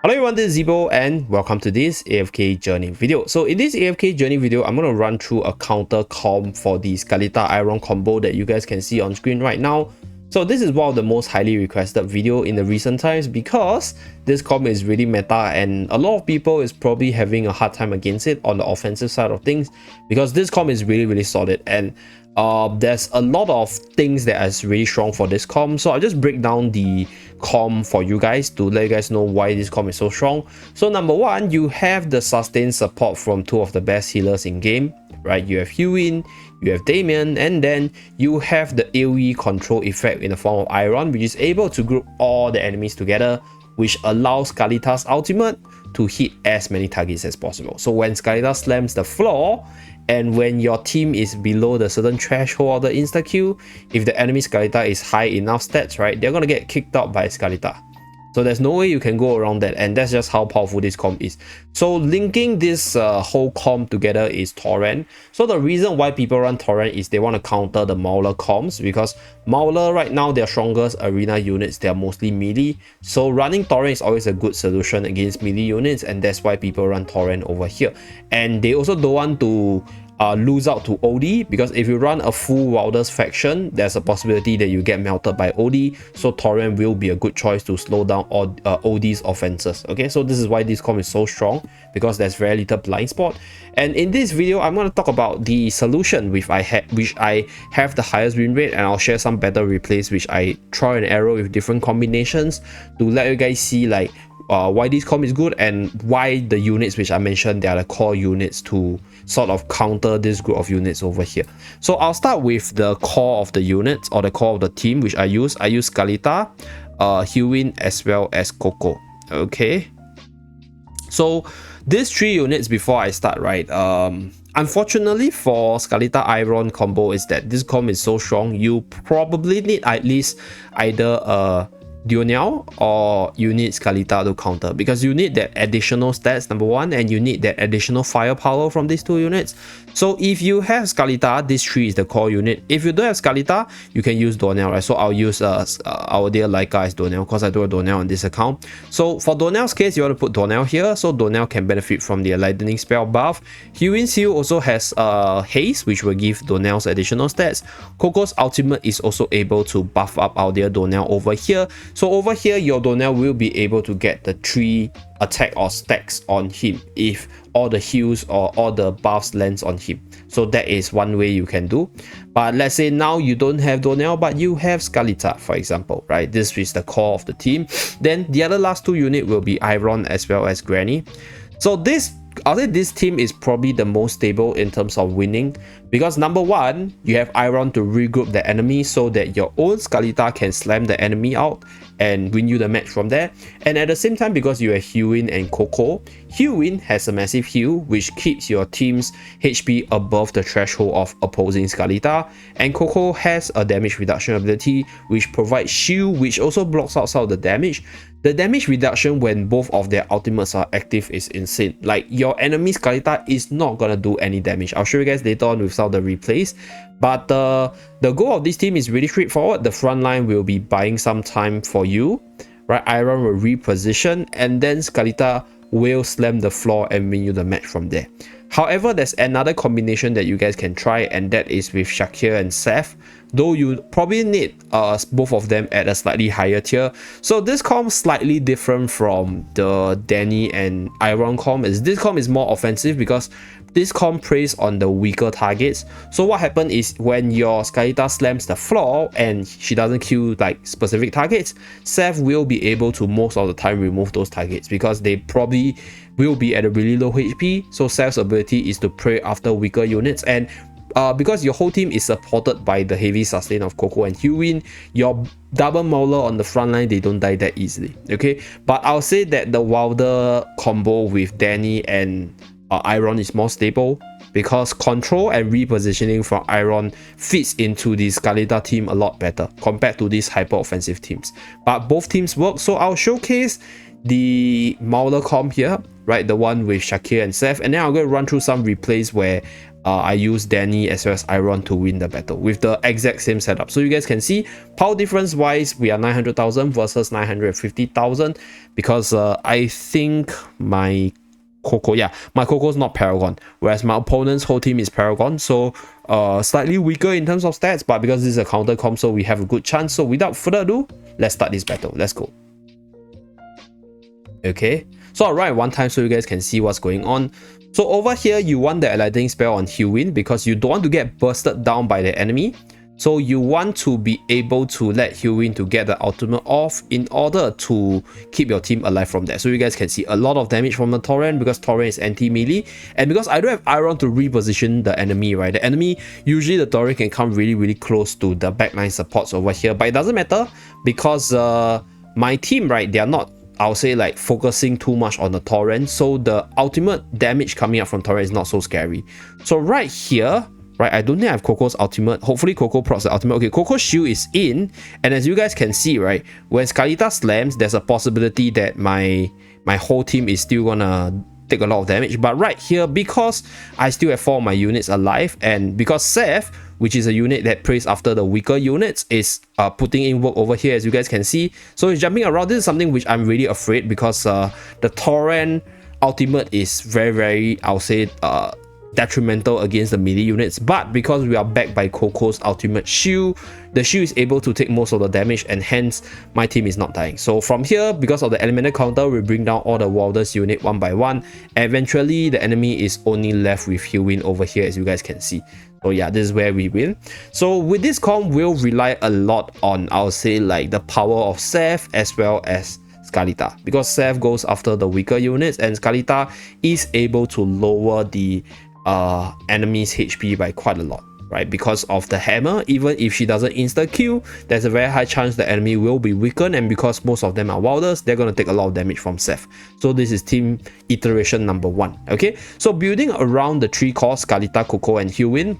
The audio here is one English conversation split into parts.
Hello everyone, this is Zeeebo and welcome to this AFK journey video. So in this AFK journey video, I'm going to run through a counter comp for the Scarlita-Iron combo that you guys can see on screen right now. So this is one of the most highly requested video in the recent times because this comp is really meta and a lot of people is probably having a hard time against it on the offensive side of things because this comp is really solid and there's a lot of things that is really strong for this comp. So I'll just break down the comp for you guys to let you guys know why this comp is so strong. So number one, you have the sustained support from two of the best healers in game, right? You have Eironn, you have Damien, and then you have the AoE control effect in the form of Eironn, which is able to group all the enemies together, which allows Scarlita's ultimate to hit as many targets as possible. So when Scarlita slams the floor, and when your team is below the certain threshold of the insta-kill, if the enemy Scarlita is high enough stats, right, they're gonna get kicked out by Scarlita. So there's no way you can go around that, and that's just how powerful this comp is. So linking this whole comp together is Torrent. So the reason why people run Torrent is they want to counter the Mauler comps, because Mauler right now, their strongest arena units, they are mostly melee. So running Torrent is always a good solution against melee units, and that's why people run Torrent over here. And they also don't want to lose out to OD, because if you run a full Wilders faction, there's a possibility that you get melted by OD. So Torrent will be a good choice to slow down all OD's offenses. Okay, so this is why this comp is so strong, because there's very little blind spot. And in this video, I'm going to talk about the solution which I have the highest win rate, and I'll share some better replays which I try and error with different combinations to let you guys see like why this comp is good and why the units which I mentioned, they are the core units to sort of counter this group of units over here. So I'll start with the core of the units, or the core of the team which I use. I use Scarlita, Eironn, as well as Coco. Okay, so these three units before I start, right, unfortunately for Scarlita-Iron combo is that this comp is so strong, you probably need at least either a Donell or you need Scarlita to counter, because you need that additional stats, number one, and you need that additional firepower from these two units. So if you have Scarlita, this tree is the core unit. If you don't have Scarlita, you can use Donell, right? So I'll use our dear Laika as Donell, because I do a Donell on this account. So for Donell's case, you want to put Donell here, so Donell can benefit from the lightning spell buff. Eironn's heal also has haste, which will give Donell's additional stats. Coco's ultimate is also able to buff up our dear Donell over here. So over here, your Donell will be able to get the 3 attack or stacks on him if all the heals or all the buffs lands on him. So that is one way you can do. But let's say now you don't have Donell, but you have Scarlita, for example, right? This is the core of the team. Then the other last two units will be Eironn as well as Granny. So I'll say this team is probably the most stable in terms of winning, because number one, you have Eironn to regroup the enemy so that your own Scarlita can slam the enemy out and win you the match from there. And at the same time, because you have Eironn and Coco, Eironn has a massive heal which keeps your team's HP above the threshold of opposing Scarlita, and Coco has a damage reduction ability which provides shield, which also blocks out some of the damage. The damage reduction when both of their ultimates are active is insane. Like, your enemy Scarlita is not gonna do any damage. I'll show you guys later on with some of the replays. But the goal of this team is really straightforward. The front line will be buying some time for you, right? Eironn will reposition, and then Scarlita will slam the floor and win you the match from there. However, there's another combination that you guys can try, and that is with Shakir and Seth, though you probably need both of them at a slightly higher tier. So this comp is slightly different from the Danny and Eironn comp. This comp is more offensive because this comp preys on the weaker targets. So what happens is when your Scarlita slams the floor and she doesn't kill like specific targets, Seth will be able to most of the time remove those targets because they probably will be at a really low HP. So Seth's ability is to prey after weaker units, and because your whole team is supported by the heavy sustain of Coco and Eironn, your double Mauler on the front line, they don't die that easily. Okay, but I'll say that the Wilder combo with Danny and Eironn is more stable, because control and repositioning from Eironn fits into the Scarlita team a lot better compared to these hyper offensive teams. But both teams work, so I'll showcase the Mauler comp here, right? The one with Shakir and Seth. And then I'm going to run through some replays where I use Danny as well as Eironn to win the battle with the exact same setup. So you guys can see power difference wise, we are 900,000 versus 950,000 because I think my Coco's not Paragon, whereas my opponent's whole team is Paragon. So slightly weaker in terms of stats, but because this is a counter comp, so we have a good chance. So without further ado, let's start this battle. Let's go. Okay, so I'll write one time so you guys can see what's going on. So over here, you want the enlightening spell on Hewin because you don't want to get bursted down by the enemy. So you want to be able to let Hewin to get the ultimate off in order to keep your team alive from there. So you guys can see a lot of damage from the Torrent because Torrent is anti-melee. And because I don't have Eironn to reposition the enemy, right? The enemy, usually the Torrent can come really close to the backline supports over here. But it doesn't matter because my team, right, they are not, I'll say, like focusing too much on the Torrent. So the ultimate damage coming up from Torrent is not so scary. So right here, right, I don't think I have Coco's ultimate. Hopefully Coco procs the ultimate. Okay, Coco's shield is in, and as you guys can see, right, when Scarlita slams, there's a possibility that my whole team is still gonna take a lot of damage. But right here, because I still have 4 of my units alive, and because Seth, which is a unit that prays after the weaker units, is putting in work over here, as you guys can see. So he's jumping around. This is something which I'm really afraid because the Torrent ultimate is very, I'll say, detrimental against the melee units, but because we are backed by Coco's ultimate shield, the shield is able to take most of the damage, and hence my team is not dying. So from here, because of the elemental counter, we bring down all the wildest unit one by one. Eventually the enemy is only left with Hewin over here, as you guys can see. So yeah, this is where we win. So with this comp, we'll rely a lot on, I'll say, like the power of Seth as well as Scarlita, because Seth goes after the weaker units and Scarlita is able to lower the enemy's HP by quite a lot, right? Because of the hammer, even if she doesn't insta kill, there's a very high chance the enemy will be weakened, and because most of them are wilders, they're going to take a lot of damage from Seth. So this is team iteration number 1. Okay, so building around the 3 cores, Scarlita, Coco and Hewin,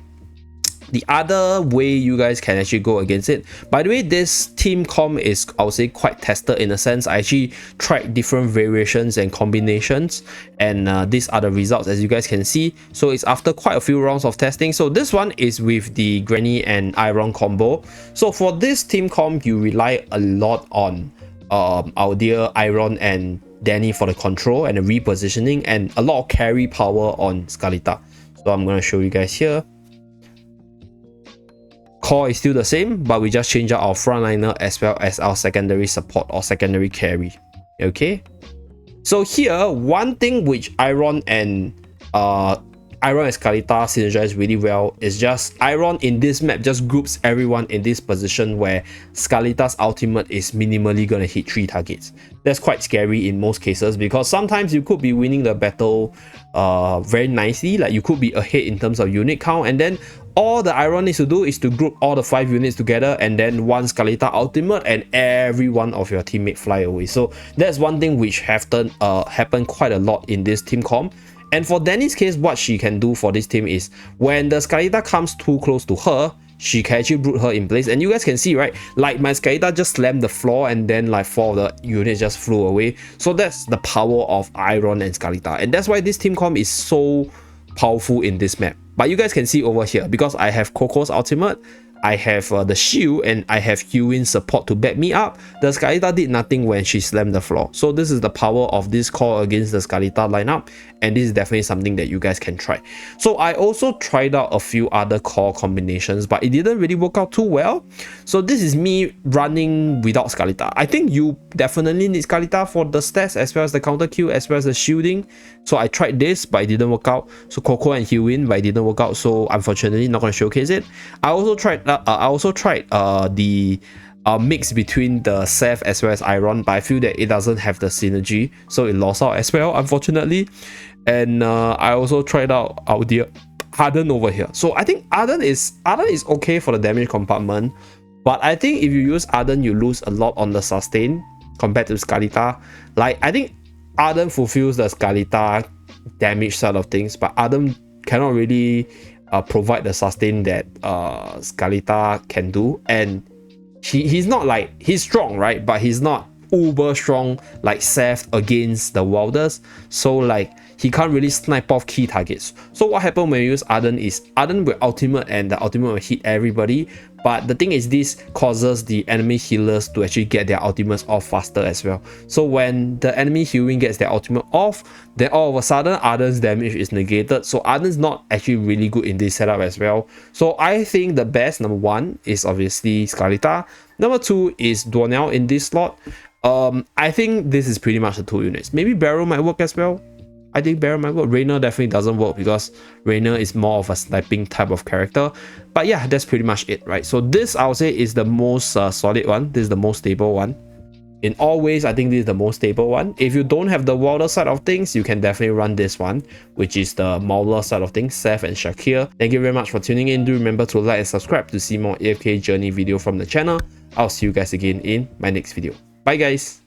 the other way you guys can actually go against it. By the way, this team comp is, I would say, quite tested in a sense. I actually tried different variations and combinations, and these are the results, as you guys can see. So it's after quite a few rounds of testing. So this one is with the Granny and Eironn combo. So for this team comp, you rely a lot on our dear Eironn and Danny for the control and the repositioning, and a lot of carry power on Scarlita. So I'm going to show you guys here. Core is still the same, but we just change out our frontliner as well as our secondary support or secondary carry. Okay, so here one thing which Eironn and Scarlita synergize really well is just Eironn in this map just groups everyone in this position where Scarlita's ultimate is minimally gonna hit 3 targets. That's quite scary in most cases because sometimes you could be winning the battle very nicely, like you could be ahead in terms of unit count, and then all the Eironn needs to do is to group all the 5 units together and then one Scarlita ultimate and every one of your teammates fly away. So that's one thing which happened quite a lot in this team comp. And for Danny's case, what she can do for this team is when the Scarlita comes too close to her, she can actually brute her in place. And you guys can see, right, like my Scarlita just slammed the floor and then like 4 of the units just flew away. So that's the power of Eironn and Scarlita, and that's why this team comp is so powerful in this map. But you guys can see over here, because I have Coco's ultimate, I have the shield, and I have Hewin's support to back me up, the Scarlita did nothing when she slammed the floor. So this is the power of this core against the Scarlita lineup, and this is definitely something that you guys can try. So I also tried out a few other core combinations, but it didn't really work out too well. So this is me running without Scarlita. I think you definitely need Scarlita for the stats as well as the counter kill as well as the shielding. So I tried this, but it didn't work out. So Coco and Hewin, but it didn't work out. So unfortunately, not going to showcase it. I also tried the mix between the Seth as well as Eironn, but I feel that it doesn't have the synergy, so it lost out as well, unfortunately. And I also tried out our dear Arden over here. So I think Arden is okay for the damage compartment, but I think if you use Arden, you lose a lot on the sustain compared to Scarlita. Like, I think Arden fulfills the Scarlita damage side of things, but Arden cannot really provide the sustain that Scarlita can do. And he's not like, he's strong, right, but he's not uber strong like Seth against the wielders, so like he can't really snipe off key targets. So what happened when you use Ardent is Ardent will ultimate and the ultimate will hit everybody, but the thing is this causes the enemy healers to actually get their ultimates off faster as well. So when the enemy healing gets their ultimate off, then all of a sudden Ardent's damage is negated. So Ardent's not actually really good in this setup as well. So I think the best number 1 is obviously Scarlita. Number 2 is Dwonel in this slot. I think this is pretty much the 2 units. Maybe Barrow might work as well. I think Barrow might work. Raynor definitely doesn't work because Raynor is more of a sniping type of character. But yeah, that's pretty much it, right? So this, I would say, is the most solid one. This is the most stable one. In all ways, I think this is the most stable one. If you don't have the Mauler side of things, you can definitely run this one, which is the Mauler side of things, Seth and Shakir. Thank you very much for tuning in. Do remember to like and subscribe to see more AFK journey video from the channel. I'll see you guys again in my next video. Bye guys!